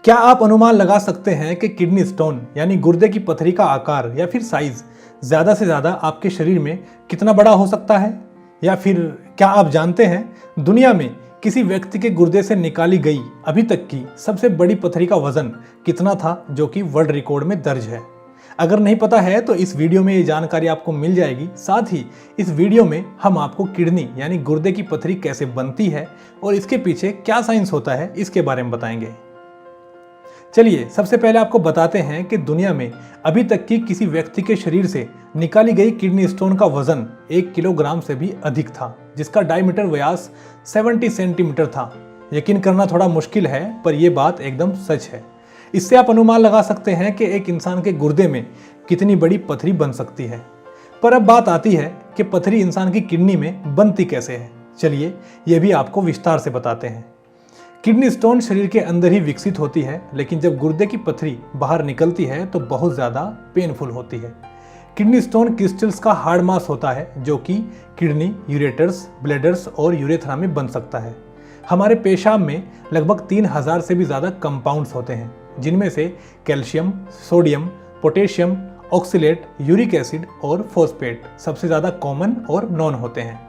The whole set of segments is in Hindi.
क्या आप अनुमान लगा सकते हैं कि किडनी स्टोन यानी गुर्दे की पथरी का आकार या फिर साइज ज़्यादा से ज़्यादा आपके शरीर में कितना बड़ा हो सकता है? या फिर क्या आप जानते हैं दुनिया में किसी व्यक्ति के गुर्दे से निकाली गई अभी तक की सबसे बड़ी पथरी का वजन कितना था, जो कि वर्ल्ड रिकॉर्ड में दर्ज है? अगर नहीं पता है तो इस वीडियो में ये जानकारी आपको मिल जाएगी। साथ ही इस वीडियो में हम आपको किडनी यानी गुर्दे की पथरी कैसे बनती है और इसके पीछे क्या साइंस होता है इसके बारे में बताएंगे। चलिए सबसे पहले आपको बताते हैं कि दुनिया में अभी तक की किसी व्यक्ति के शरीर से निकाली गई किडनी स्टोन का वजन 1 किलोग्राम से भी अधिक था, जिसका डायमीटर व्यास 70 सेंटीमीटर था। यकीन करना थोड़ा मुश्किल है, पर यह बात एकदम सच है। इससे आप अनुमान लगा सकते हैं कि एक इंसान के गुर्दे में कितनी बड़ी पथरी बन सकती है। पर अब बात आती है कि पथरी इंसान की किडनी में बनती कैसे है। चलिए यह भी आपको विस्तार से बताते हैं। किडनी स्टोन शरीर के अंदर ही विकसित होती है, लेकिन जब गुर्दे की पथरी बाहर निकलती है तो बहुत ज़्यादा पेनफुल होती है। किडनी स्टोन क्रिस्टल्स का हार्ड मास होता है, जो कि किडनी, यूरेटर्स, ब्लैडर्स और यूरेथ्रा में बन सकता है। हमारे पेशाब में लगभग 3000 से भी ज़्यादा कंपाउंड्स होते हैं, जिनमें से calcium, sodium, potassium, oxalate, uric acid और फॉस्फेट सबसे ज़्यादा कॉमन और नॉन होते हैं।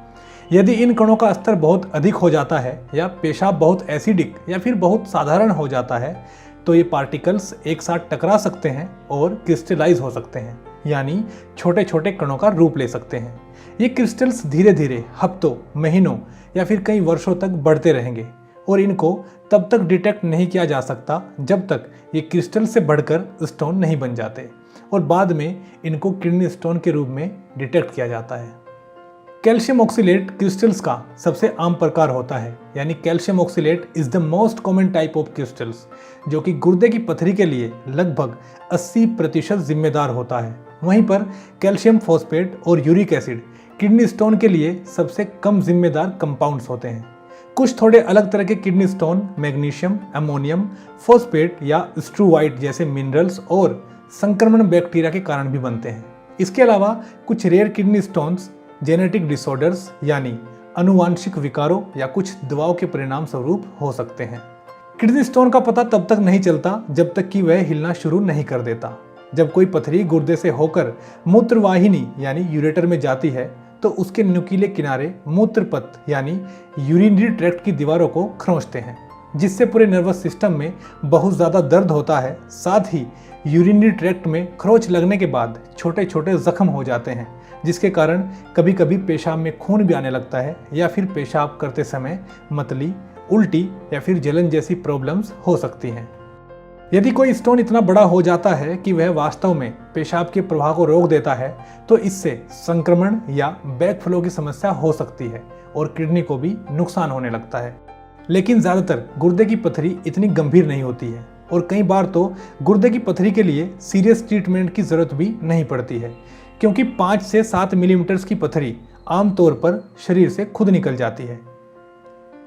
यदि इन कणों का स्तर बहुत अधिक हो जाता है या पेशाब बहुत एसिडिक या फिर बहुत साधारण हो जाता है तो ये पार्टिकल्स एक साथ टकरा सकते हैं और क्रिस्टलाइज हो सकते हैं, यानी छोटे छोटे कणों का रूप ले सकते हैं। ये क्रिस्टल्स धीरे धीरे हफ्तों, महीनों या फिर कई वर्षों तक बढ़ते रहेंगे और इनको तब तक डिटेक्ट नहीं किया जा सकता जब तक ये क्रिस्टल से बढ़कर स्टोन नहीं बन जाते और बाद में इनको किडनी स्टोन के रूप में डिटेक्ट किया जाता है। कैल्शियम ऑक्सीलेट क्रिस्टल्स का सबसे आम प्रकार होता है, यानी calcium oxalate is the most common type of crystals, जो कि गुर्दे की पथरी के लिए लगभग 80% जिम्मेदार होता है। वहीं पर कैल्शियम फॉस्फेट और यूरिक एसिड किडनी स्टोन के लिए सबसे कम जिम्मेदार कंपाउंड्स होते हैं। कुछ थोड़े अलग तरह के kidney stone magnesium, ammonium, phosphate या स्ट्रूवाइट जैसे मिनरल्स और संक्रमण बैक्टीरिया के कारण भी बनते हैं। इसके अलावा कुछ rare kidney stones genetic disorders यानी अनुवांशिक विकारों या कुछ दवाओं के परिणाम स्वरूप हो सकते हैं। किडनी स्टोन का पता तब तक नहीं चलता जब तक कि वह हिलना शुरू नहीं कर देता। जब कोई पथरी गुर्दे से होकर मूत्रवाहिनी यानी यूरेटर में जाती है तो उसके नुकीले किनारे मूत्रपथ यानी यूरिनरी ट्रैक्ट की दीवारों को खरोंचते हैं, जिससे पूरे नर्वस सिस्टम में बहुत ज़्यादा दर्द होता है। साथ ही यूरिनरी ट्रैक्ट में खरोंच लगने के बाद छोटे छोटे जख्म हो जाते हैं, जिसके कारण कभी कभी पेशाब में खून भी आने लगता है या फिर पेशाब करते समय मतली, उल्टी या फिर जलन जैसी प्रॉब्लम्स हो सकती हैं। यदि कोई स्टोन इतना बड़ा हो जाता है कि वह वास्तव में पेशाब के प्रवाह को रोक देता है तो इससे संक्रमण या बैकफ्लो की समस्या हो सकती है और किडनी को भी नुकसान होने लगता है। लेकिन ज़्यादातर गुर्दे की पथरी इतनी गंभीर नहीं होती है और कई बार तो गुर्दे की पथरी के लिए सीरियस ट्रीटमेंट की ज़रूरत भी नहीं पड़ती है, क्योंकि 5 से 7 मिलीमीटर की पथरी आमतौर पर शरीर से खुद निकल जाती है।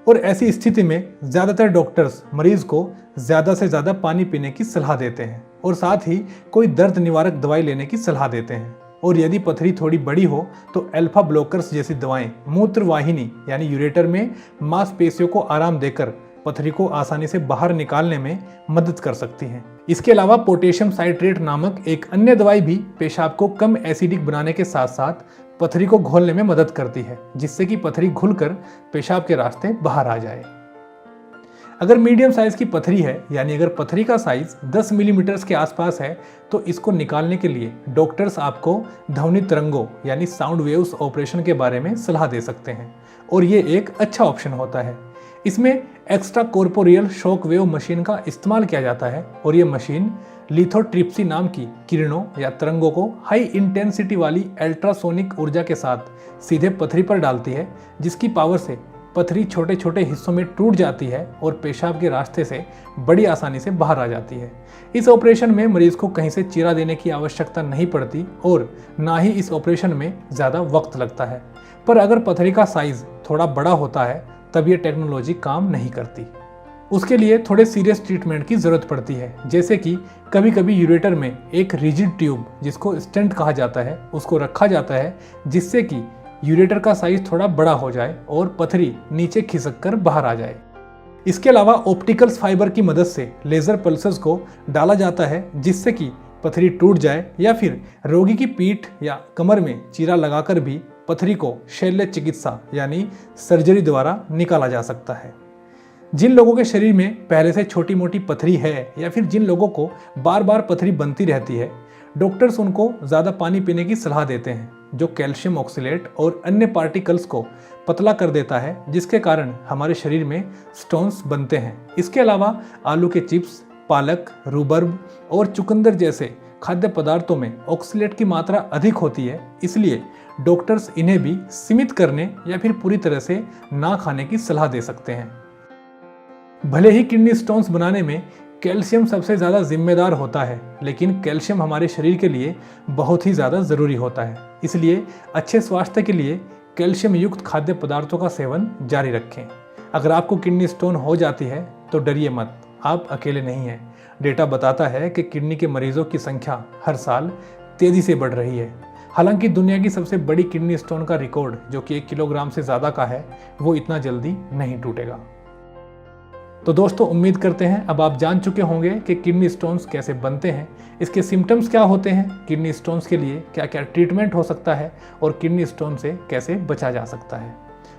और ऐसी स्थिति में ज़्यादातर डॉक्टर्स मरीज को ज़्यादा से ज़्यादा पानी पीने की सलाह देते हैं और साथ ही कोई दर्द निवारक दवाई लेने की सलाह देते हैं। और यदि पथरी थोड़ी बड़ी हो तो अल्फा ब्लॉकर्स जैसी दवाएं मूत्रवाहिनी यानी यूरेटर में मांसपेशियों को आराम देकर पथरी को आसानी से बाहर निकालने में मदद कर सकती हैं। इसके अलावा पोटेशियम साइट्रेट नामक एक अन्य दवाई भी पेशाब को कम एसिडिक बनाने के साथ साथ पथरी को घोलने में मदद करती है, जिससे कि पथरी घुलकर पेशाब के रास्ते बाहर आ जाए। अगर मीडियम साइज की पथरी है, यानी अगर पथरी का साइज 10 मिलीमीटर के आसपास है, तो इसको निकालने के लिए डॉक्टर्स आपको ध्वनि तरंगों यानी साउंड वेव्स ऑपरेशन के बारे में सलाह दे सकते हैं और ये एक अच्छा ऑप्शन होता है। इसमें extra corporeal shock wave machine का इस्तेमाल किया जाता है और ये मशीन लिथोट्रिप्सी नाम की किरणों या तरंगों को हाई इंटेंसिटी वाली अल्ट्रासोनिक ऊर्जा के साथ सीधे पथरी पर डालती है, जिसकी पावर से पथरी छोटे छोटे हिस्सों में टूट जाती है और पेशाब के रास्ते से बड़ी आसानी से बाहर आ जाती है। इस ऑपरेशन में मरीज को कहीं से चीरा देने की आवश्यकता नहीं पड़ती और ना ही इस ऑपरेशन में ज़्यादा वक्त लगता है। पर अगर पथरी का साइज थोड़ा बड़ा होता है तब ये टेक्नोलॉजी काम नहीं करती। उसके लिए थोड़े सीरियस ट्रीटमेंट की ज़रूरत पड़ती है, जैसे कि कभी कभी यूरेटर में एक रिजिड ट्यूब जिसको स्टेंट कहा जाता है उसको रखा जाता है, जिससे कि यूरेटर का साइज थोड़ा बड़ा हो जाए और पथरी नीचे खिसक कर बाहर आ जाए। इसके अलावा ऑप्टिकल्स फाइबर की मदद से लेज़र पल्सेस को डाला जाता है जिससे कि पथरी टूट जाए, या फिर रोगी की पीठ या कमर में चीरा लगाकर भी पथरी को शल्य चिकित्सा यानी सर्जरी द्वारा निकाला जा सकता है। जिन लोगों के शरीर में पहले से छोटी मोटी पथरी है या फिर जिन लोगों को बार बार पथरी बनती रहती है, डॉक्टर्स उनको ज़्यादा पानी पीने की सलाह देते हैं जो कैल्शियम ऑक्सलेट और अन्य पार्टिकल्स को पतला कर देता है, जिसके कारण हमारे शरीर में स्टोन्स बनते हैं। इसके अलावा आलू के चिप्स, पालक, रूबर्ब और चुकंदर जैसे खाद्य पदार्थों में ऑक्सलेट की मात्रा अधिक होती है, इसलिए डॉक्टर्स इन्हें भी सीमित करने या फिर पूरी तरह से ना खाने की सलाह दे सकते हैं। भले ही किडनी स्टोन्स बनाने में कैल्शियम सबसे ज़्यादा जिम्मेदार होता है, लेकिन कैल्शियम हमारे शरीर के लिए बहुत ही ज़्यादा ज़रूरी होता है। इसलिए अच्छे स्वास्थ्य के लिए कैल्शियम युक्त खाद्य पदार्थों का सेवन जारी रखें। अगर आपको किडनी स्टोन हो जाती है तो डरिए मत, आप अकेले नहीं हैं। डेटा बताता है कि किडनी के मरीजों की संख्या हर साल तेज़ी से बढ़ रही है। हालांकि दुनिया की सबसे बड़ी किडनी स्टोन का रिकॉर्ड, जो कि 1 किलोग्राम से ज़्यादा का है, वो इतना जल्दी नहीं टूटेगा। तो दोस्तों, उम्मीद करते हैं अब आप जान चुके होंगे कि किडनी स्टोन्स कैसे बनते हैं, इसके सिम्टम्स क्या होते हैं, किडनी स्टोन्स के लिए क्या क्या ट्रीटमेंट हो सकता है और किडनी स्टोन से कैसे बचा जा सकता है।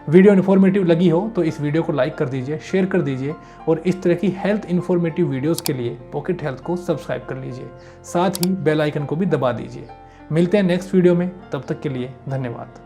वीडियो इन्फॉर्मेटिव लगी हो तो इस वीडियो को लाइक कर दीजिए, शेयर कर दीजिए और इस तरह की हेल्थ इन्फॉर्मेटिव वीडियोस के लिए पॉकेट हेल्थ को सब्सक्राइब कर लीजिए। साथ ही बेल आइकन को भी दबा दीजिए। मिलते हैं नेक्स्ट वीडियो में, तब तक के लिए धन्यवाद।